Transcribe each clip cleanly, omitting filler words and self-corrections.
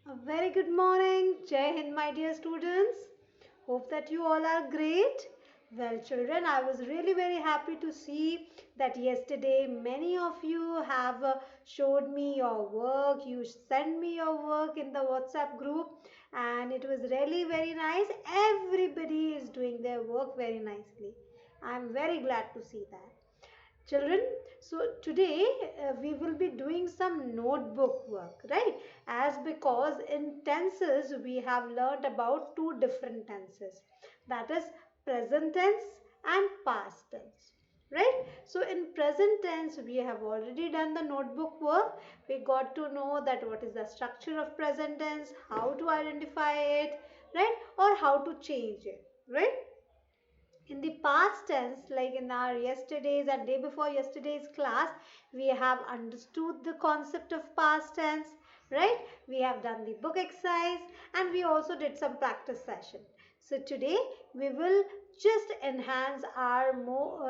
A very good morning. Jai Hind, my dear students. Hope that you all are great. Well, children, I was really very happy to see that yesterday many of you have showed me your work. You sent me your work in the WhatsApp group, and it was really very nice. Everybody is doing their work very nicely. I'm very glad to see that. Children, so today we will be doing some notebook work, right? As because in tenses we have learned about two different tenses, that is present tense and past tense, right? So in present tense we have already done the notebook work. We got to know that what is the structure of present tense, how to identify it, right? Or how to change it, right? In the past tense, like in our yesterday's and day before yesterday's class, we have understood the concept of past tense, right? We have done the book exercise and we also did some practice session. So today we will just enhance our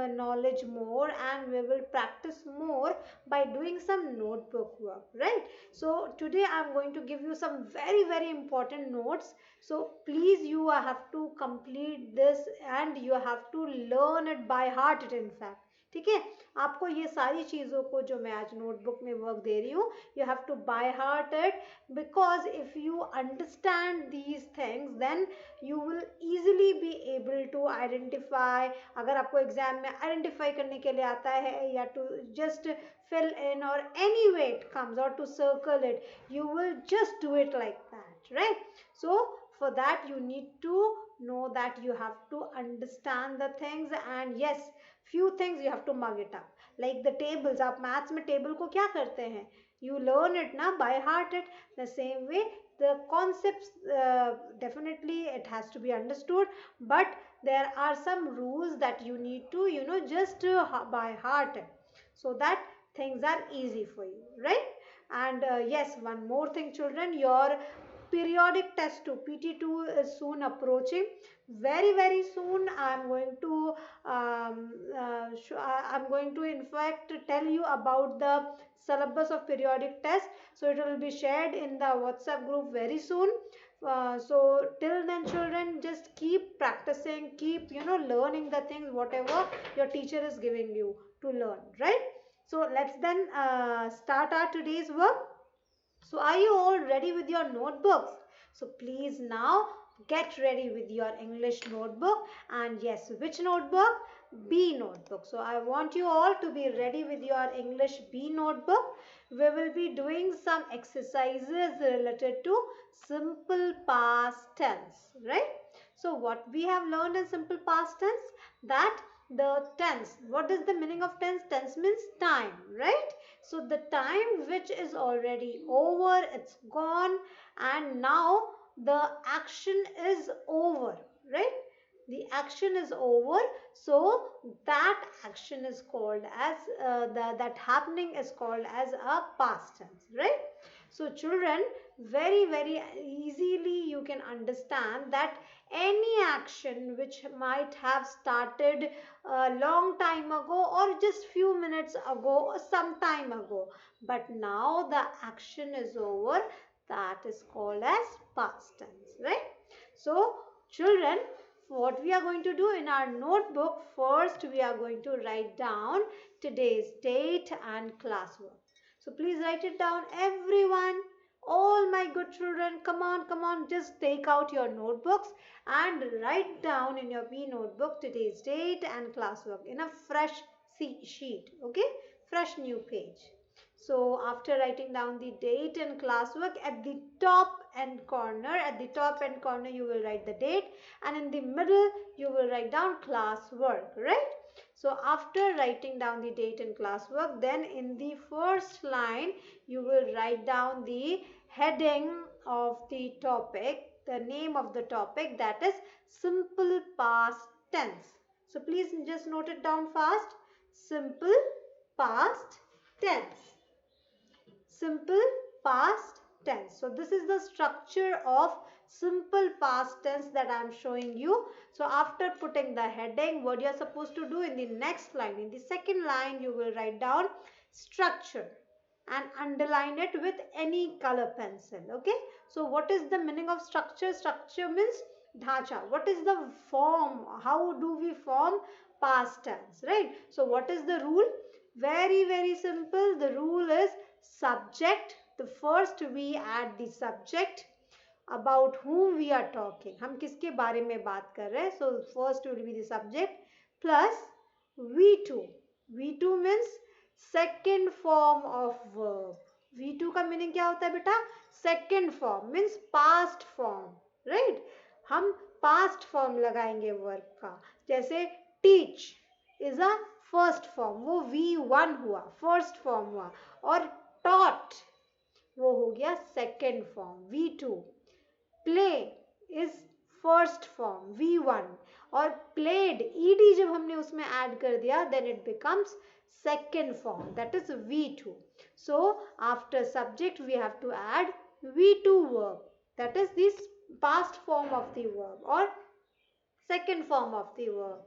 knowledge more, and we will practice more by doing some notebook work, right? So today I'm going to give you some very important notes. So please, you have to complete this and you have to learn it by heart it in fact. ठीक है, आपको ये सारी चीज़ों को जो मैं आज नोटबुक में वर्क दे रही हूँ, you have to by heart it, because if you understand these things then you will easily be able to identify. अगर आपको एग्जाम में आइडेंटिफाई करने के लिए आता है या to just fill in or any way it comes or to circle it, you will just do it like that, right? So for that you need to know that you have to understand the things, and yes, few things you have to mug it up, like the tables. आप maths में table को क्या करते हैं? You learn it ना, by heart it. The same way the concepts, definitely it has to be understood, but there are some rules that you need to just by heart it, so that things are easy for you, right? And yes, one more thing children, your periodic test 2 PT2 is soon approaching. Very soon I'm going to I'm going to in fact tell you about the syllabus of periodic test. So it will be shared in the WhatsApp group very soon. So till then children, just keep practicing, keep learning the things whatever your teacher is giving you to learn, right? So let's then start our today's work. So are you all ready with your notebooks? So please now get ready with your English notebook, and yes, which notebook? B notebook. So I want you all to be ready with your English B notebook. We will be doing some exercises related to simple past tense, right? So what we have learned in simple past tense, that the tense, what is the meaning of tense? Tense means time, right? So the time which is already over, it's gone, and now the action is over, right? The action is over, so that action is called as that happening is called as a past tense, right? So children, very easily you can understand that any action which might have started a long time ago or just few minutes ago or some time ago, but now the action is over, that is called as past tense, right? So children, what we are going to do in our notebook, first we are going to write down today's date and classwork. So please write it down everyone. All my good children, come on, just take out your notebooks and write down in your B notebook today's date and classwork in a fresh sheet, okay? Fresh new page. So after writing down the date and classwork, at the top end corner, you will write the date, and in the middle you will write down classwork, right? So after writing down the date and classwork, then in the first line you will write down the heading of the topic, the name of the topic, that is simple past tense. So please just note it down fast. Simple past tense. Simple past tense. So this is the structure of simple past tense that I am showing you. So after putting the heading, what you are supposed to do in the next line, in the second line, you will write down structure. and underline it with any color pencil. Okay, so what is the meaning of structure? Structure means dhacha. What is the form? How do we form past tense, right? So what is the rule? Very simple. The rule is subject. The first we add the subject about whom we are talking. हम किसके बारे में बात कर रहे हैं? So first will be the subject plus V2. V2 means second form of verb. V2 का meaning क्या होता है बेटा? Second form means past form, right? हम past form लगाएंगे verb का. जैसे teach is a first form, वो V1 हुआ, first form हुआ. और taught वो हो गया second form, V2. play is first form V1 और played ed जब हमने उसमें ऐड कर दिया then it becomes second form, that is V2. So after subject we have to add V2 verb, that is this past form of the verb or second form of the verb,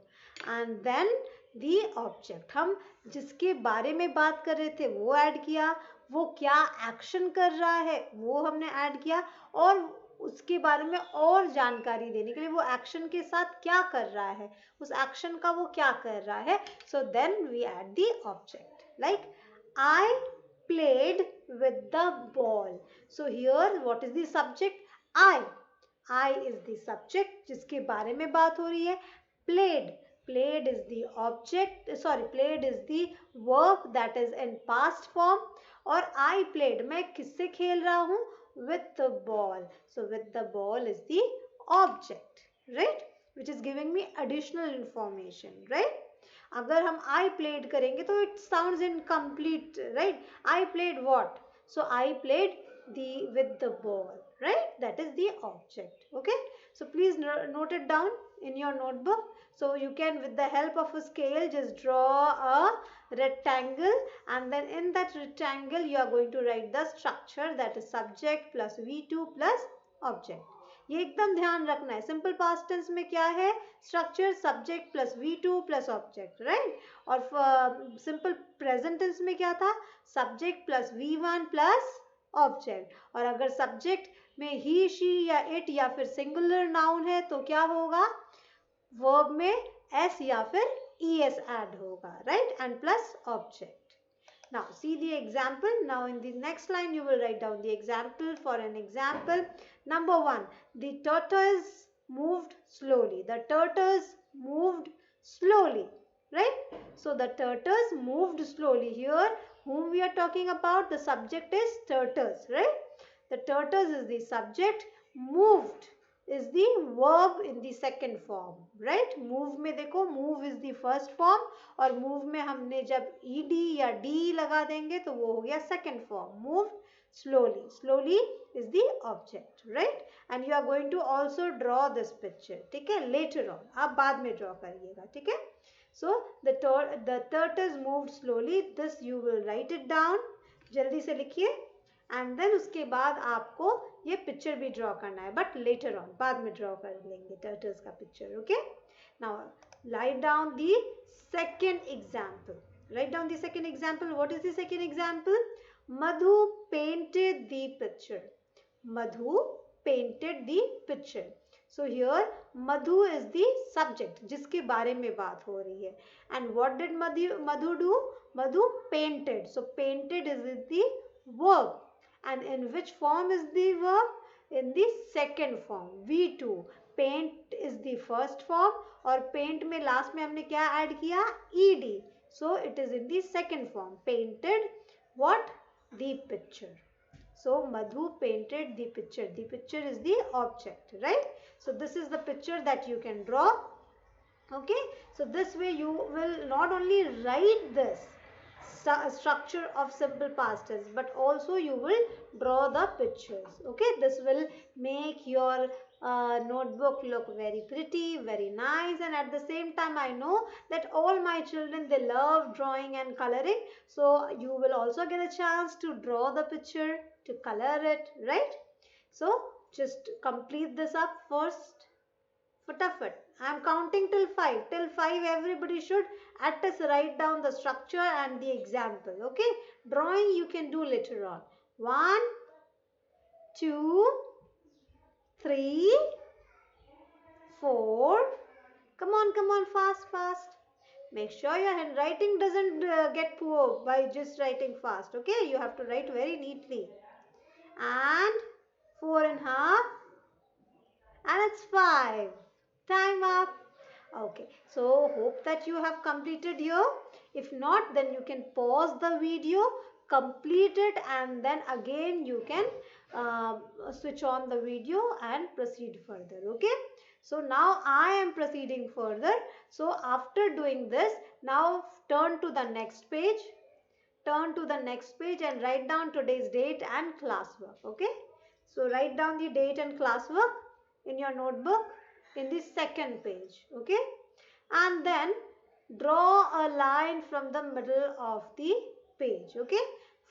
and then the object. हम जिसके बारे में बात कर रहे थे वो add किया, वो क्या एक्शन कर रहा है वो हमने ऐड किया, और उसके बारे में और जानकारी देने के लिए वो एक्शन के साथ क्या कर रहा है, उस एक्शन का वो क्या कर रहा है. So then we add the object. Like I played with the ball. So here what is the subject? I is the subject जिसके बारे में बात हो रही है. Played is the object, played is the verb that is in past form. और I played, मैं किससे खेल रहा हूँ? With the ball. So with the ball is the object, right? Which is giving me additional information, right? अगर हम I played करेंगे तो it sounds incomplete, right? I played what? So I played with the ball, right? That is the object. Okay, so please note it down in your notebook. So you can, with the help of a scale, just draw a rectangle, and then in that rectangle you are going to write the structure, that is subject plus V2 plus object. ये एकदम ध्यान रखना है. Simple past tense में क्या है? Structure subject plus V2 plus object, right? और simple present tense में क्या था? Subject plus V1 plus object. और अगर सब्जेक्ट में ही, शी या इट या फिर सिंगुलर नाउन है तो क्या होगा? वर्ब में s या फिर es ऐड होगा, right? And plus object. Now see the example. Now in the next line you will write down the example. For an example, number 1, the tortoise moved slowly. The tortoise moved slowly, right? So the tortoise moved slowly. Here whom we are talking about? The subject is tortoise, right? The tortoise is the subject. Moved is the verb in the second form, right? Move में देखो, move is the first form, और move में हमने जब ed या d लगा देंगे तो वो हो गया second form. Move slowly. Slowly is the object, right? And you are going to also draw this picture, ठीक है? Later on, आप बाद में draw करिएगा, ठीक है? So the tortoise moved slowly. This you will write it down. जल्दी से लिखिए. एंड देन उसके बाद आपको ये पिक्चर भी ड्रॉ करना है, बट लेटर ऑन, बाद में ड्रॉ कर लेंगे टर्टल्स का picture. Okay, now write down the second example. Write down the second example. What is the second example? Madhu painted the picture. Madhu painted the picture. So here Madhu is the subject जिसके बारे में बात हो रही है. And what did Madhu do? Madhu painted. So painted is the verb. And in which form is the verb? In the second form, V2. Paint is the first form, और paint में last में हमने क्या add किया? ed. So it is in the second form. Painted what? The picture. So Madhu painted the picture. The picture is the object, right? So this is the picture that you can draw. Okay, so this way you will not only write this structure of simple past tense, but also you will draw the pictures. Okay, this will make your notebook look very pretty, very nice, and at the same time I know that all my children, they love drawing and coloring, so you will also get a chance to draw the picture, to color it, right? So just complete this up first. Fatafat. I am counting till 5. Till 5 everybody should at least write down the structure and the example. Okay. Drawing you can do later on. 1, 2, 3, 4. Come on, fast, fast. Make sure your handwriting doesn't get poor by just writing fast. Okay. You have to write very neatly. And 4 and a half. And it's 5. Time up. Okay, so hope that you have completed here. If not, then you can pause the video, complete it, and then again you can switch on the video and proceed further. Okay, so now I am proceeding further. So after doing this, now turn to the next page. Turn to the next page and write down today's date and classwork. Okay, so write down the date and classwork in your notebook in the second page. Okay, and then draw a line from the middle of the page. Okay,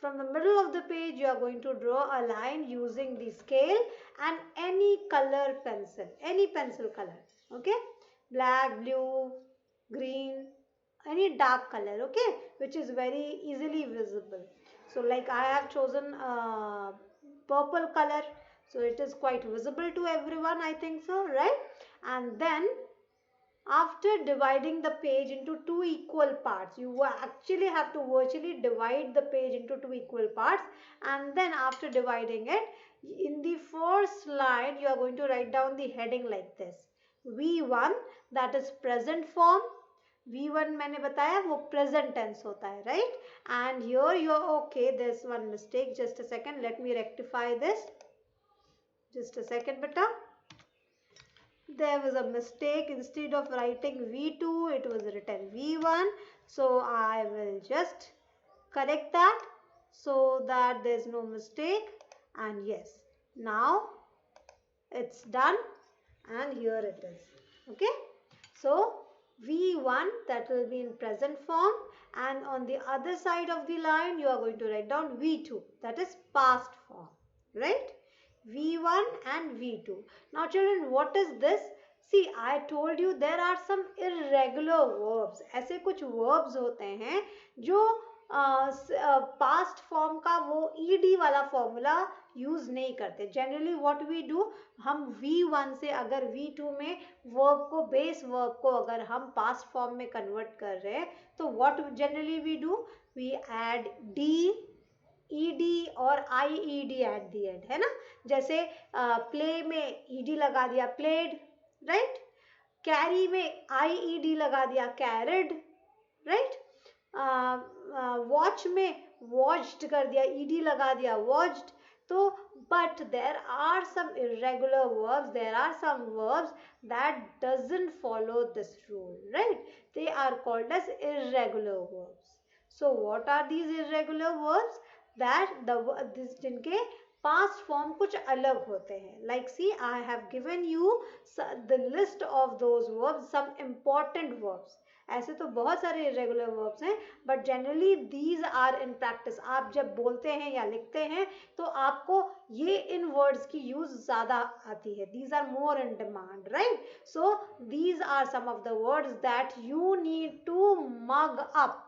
from the middle of the page you are going to draw a line using the scale and any color pencil, any pencil color. Okay, black, blue, green, any dark color. Okay, which is very easily visible. So like I have chosen purple color, so it is quite visible to everyone, I think so, right? And then after dividing the page into two equal parts, you actually have to virtually divide the page into two equal parts, and then after dividing it, in the first line you are going to write down the heading like this: V1, that is present form. V1 मैंने बताया वो present tense होता है, right? And here you are okay, there's one mistake. Just a second, let me rectify this. Just a second, beta. There was a mistake. Instead of writing V2, it was written V1. So I will just correct that so that there's no mistake. And yes, now it's done, and here it is. Okay, so V1, that will be in present form, and on the other side of the line you are going to write down V2, that is past form, right? V1 and V2. Now children, what is this? See, I told you there are some irregular verbs. ऐसे कुछ verbs होते हैं जो past form का वो ed वाला formula use नहीं करते. जनरली व्हाट वी डू, हम V1 से अगर V2 में वर्ब को, बेस वर्ब को अगर हम पास्ट फॉर्म में कन्वर्ट कर रहे हैं तो what generally we do, we add d, ed और ied एट दी एंड, है ना. जैसे प्ले में ed लगा दिया प्लेड, राइट. कैरी में ied लगा दिया कैरिड, राइट. वॉच में वॉच्ड कर दिया, ed लगा दिया वॉच्ड. तो but there are some irregular verbs, there are some verbs that doesn't follow this rule, right? They are called as irregular verbs. So what are these irregular verbs? That this जिनके past form कुछ अलग होते हैं. Like see, I have given you the list of those verbs, some important verbs. ऐसे तो बहुत सारे irregular verbs हैं, but generally these are in practice. आप जब बोलते हैं या लिखते हैं तो आपको ये इन words की use ज़्यादा आती है. These are more in demand, right? So these are some of the words that you need to mug up.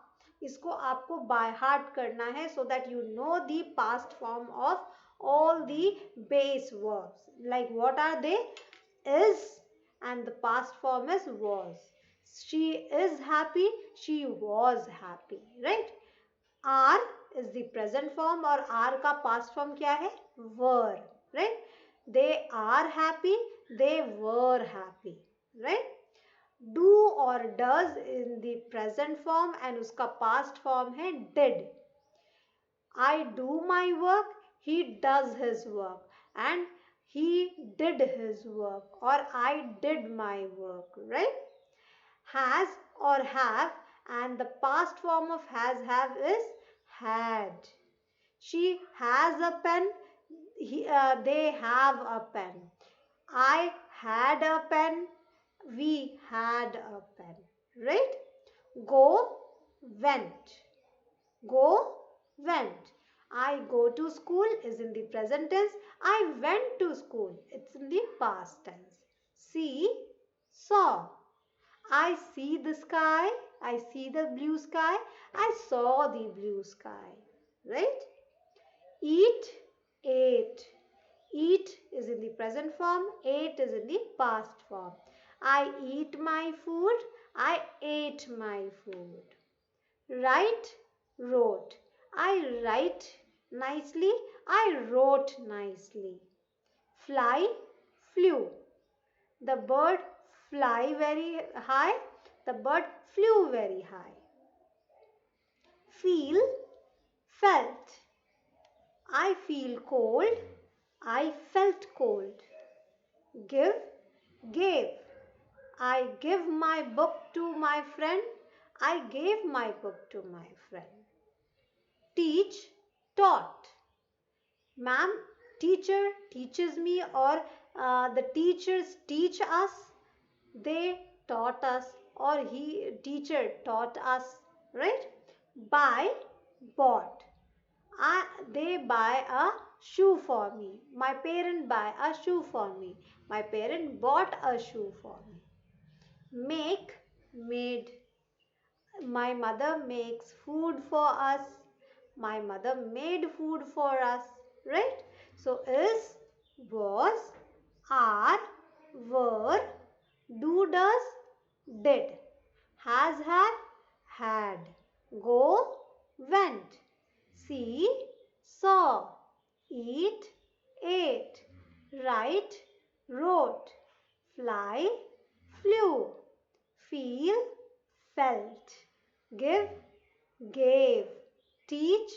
इसको आपको by heart करना है so that you know the past form of all the base verbs. Like what are they? Is, and the past form is was. She is happy, she was happy, right? Are is the present form और are का past form क्या है? Were, right? They are happy, they were happy, right? Do or does in the present form and उसका past form है did. I do my work, he does his work, and he did his work, or I did my work, right? Has or have, and the past form of has have is had. She has a pen, they have a pen. I had a pen, we had a pen, right? Go, went. Go, went. I go to school is in the present tense. I went to school, it's in the past tense. See, saw. I see the sky. I see the blue sky. I saw the blue sky. Right? Eat, ate. Eat is in the present form. Ate is in the past form. I eat my food. I ate my food. Write, wrote. I write nicely. I wrote nicely. Fly, flew. The bird fly very high. The bird flew very high. Feel, felt. I feel cold. I felt cold. Give, gave. I give my book to my friend. I gave my book to my friend. Teach, taught. Ma'am, teacher teaches me, or the teachers teach us. They taught us, or teacher taught us, right? Buy, bought. They buy a shoe for me. My parent buy a shoe for me. My parent bought a shoe for me. Make, made. My mother makes food for us. My mother made food for us. Right? So is, was, are, were, do, does, did, has, had, go, went, see, saw, eat, ate, write, wrote, fly, flew, feel, felt, give, gave, teach,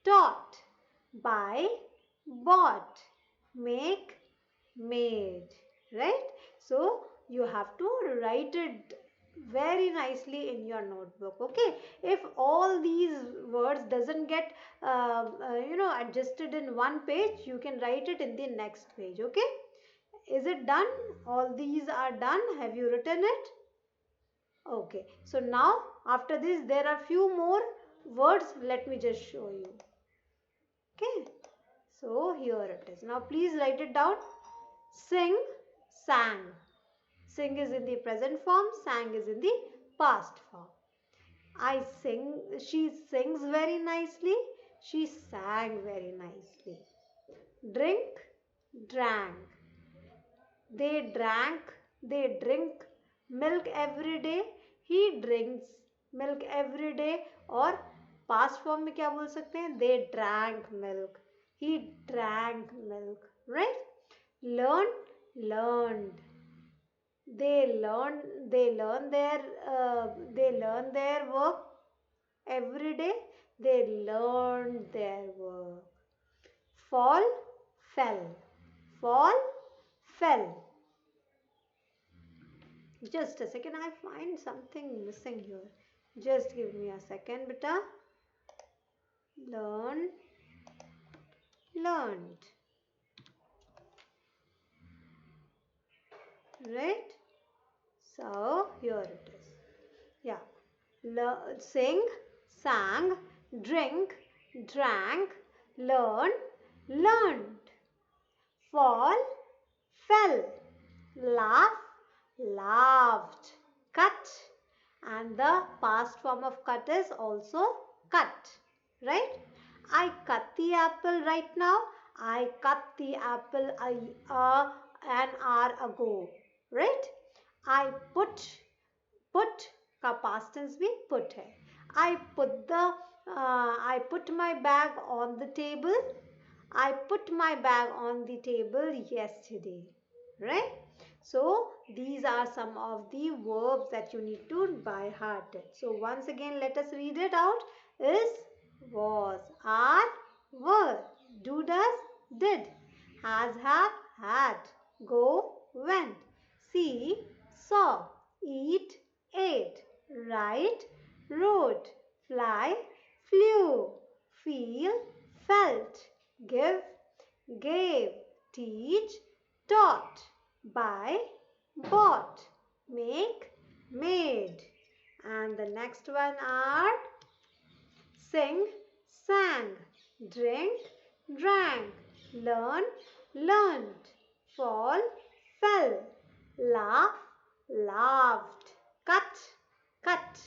taught, buy, bought, make, made. Right? So you have to write it very nicely in your notebook. Okay, if all these words doesn't get adjusted in one page, you can write it in the next page. Okay, is it done? All these are done. Have you written it? Okay, so now after this there are few more words. Let me just show you. Okay, so here it is. Now please write it down. Sing, sang. Sing is in the present form, sang is in the past form. I sing, she sings very nicely, she sang very nicely. Drink, drank. They drink milk every day. He drinks milk every day. और past form में क्या बोल सकते हैं? They drank milk. He drank milk. Right? Learn, learned. They learn their work every day. They learned their work. Fall, fell. Fall, fell. Just a second, I find something missing here. Just give me a second, beta. Learn, learned. Right? So here it is. Yeah. Sing, sang, drink, drank, learn, learned. Fall, fell. Laugh, laughed. Cut. And the past form of cut is also cut. Right? I cut the apple right now. I cut the apple an hour ago. Right? I put का past tense भी put है. I put my bag on the table. I put my bag on the table yesterday. Right? So these are some of the verbs that you need to by heart. So once again let us read it out. Is, was, are, were, do, does, did, has, have, had, go, went, see, saw, eat, ate, write, wrote, fly, flew, feel, felt, give, gave, teach, taught, buy, bought, make, made. And the next one are sing, sang, drink, drank, learn, learned, fall, fell, laugh, laughed, cut, cut,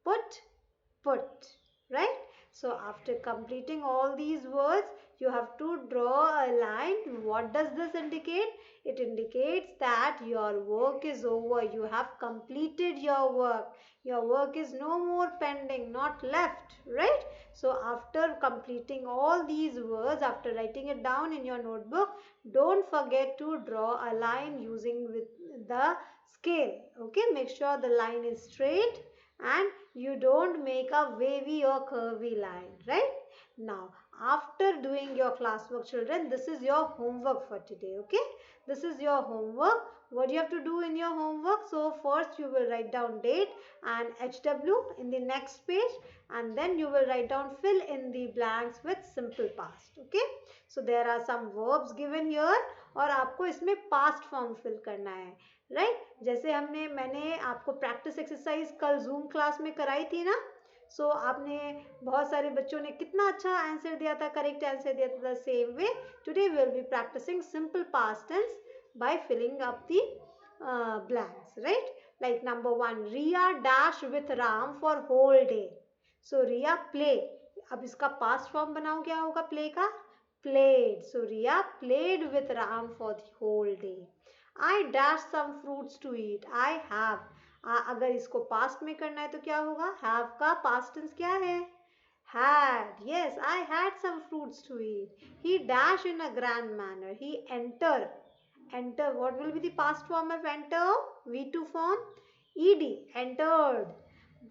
put, right? So after completing all these words, you have to draw a line. What does this indicate? It indicates that your work is over. You have completed your work. Your work is no more pending, not left, right? So after completing all these words, after writing it down in your notebook, don't forget to draw a line using with the scale. Okay, make sure the line is straight and you don't make a wavy or curvy line, right? Now, after doing your classwork, children, this is your homework for today, okay? This is your homework. What do you have to do in your homework? So, first you will write down date and HW in the next page, and then you will write down fill in the blanks with simple past, okay? So, there are some verbs given here और आपको इसमें past form fill करना है, right जैसे मैंने आपको practice exercise कल zoom class में कराई थी ना. सो आपने बहुत सारे बच्चों ने कितना अच्छा आंसर दिया था, करेक्ट आंसर दिया था. Same way today we will be practicing simple past tense by filling up the blanks, right. Like number 1, Riya dash with Ram for whole day. So Riya play. अब इसका पास्ट फॉर्म बनाओ, क्या होगा प्ले का? Played. So Riya played with Ram for the whole day. I dash some fruits to eat. I have. अगर इसको past में करना है तो क्या होगा? Have का past tense क्या है? Had. Yes, I had some fruits to eat. He dash in a grand manner. He enter. Enter. What will be the past form of enter? V2 form. Ed. Entered.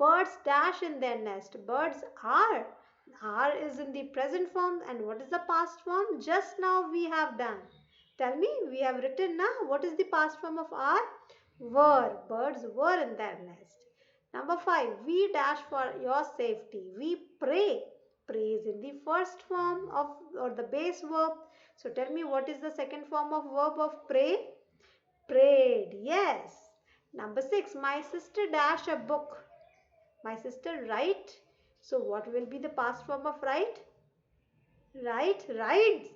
Birds dash in their nest. Birds are. Are is in the present form. And what is the past form? Just now we have done. Tell me, we have written now. What is the past form of are? Were. Birds were in their nest. Number 5. We dash for your safety. We pray. Pray is in the first form of or the base verb. So tell me, what is the second form of verb of pray? Prayed. Yes. Number 6. My sister dash a book. My sister write. So what will be the past form of write? Write. Rides.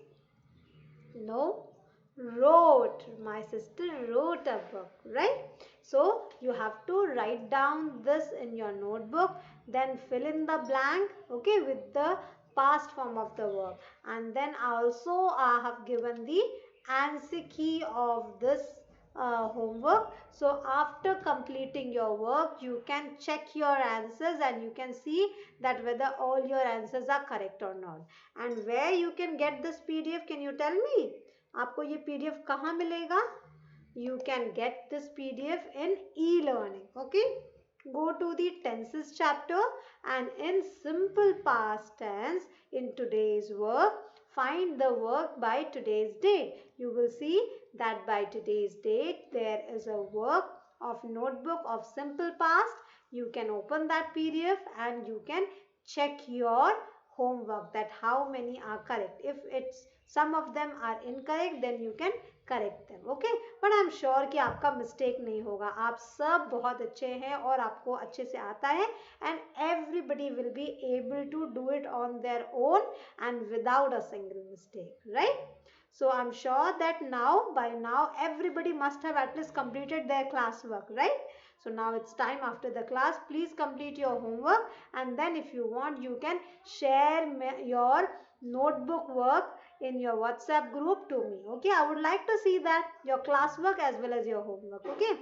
No, wrote. My sister wrote a book, right? So you have to write down this in your notebook, then fill in the blank, okay, with the past form of the verb. And then also I have given the answer key of this homework. So after completing your work, you can check your answers and you can see that whether all your answers are correct or not. And where you can get this PDF, can you tell me? आपको ये PDF कहाँ मिलेगा? You can get this PDF in e-learning. Okay? Go to the tenses chapter and in simple past tense in today's work, find the work by today's date. You will see that by today's date there is a work of notebook of simple past. You can open that PDF and you can check your homework that how many are correct. If it's some of them are incorrect, then you can correct them. Okay, but I'm sure कि आपका mistake नहीं होगा. आप सब बहुत अच्छे हैं और आपको अच्छे से आता है and everybody will be able to do it on their own and without a single mistake, right? So I'm sure that now by now everybody must have at least completed their classwork, right? So now it's time after the class. Please complete your homework and then if you want you can share your notebook work in your WhatsApp group to me. Okay, I would like to see that your classwork as well as your homework. Okay,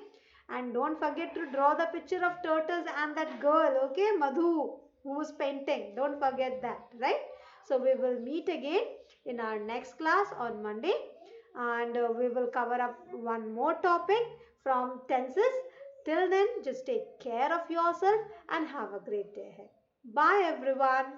and don't forget to draw the picture of turtles and that girl. Okay, Madhu, who was painting. Don't forget that, right? So we will meet again in our next class on Monday and we will cover up one more topic from tenses. Till then, just take care of yourself and have a great day ahead. Bye everyone.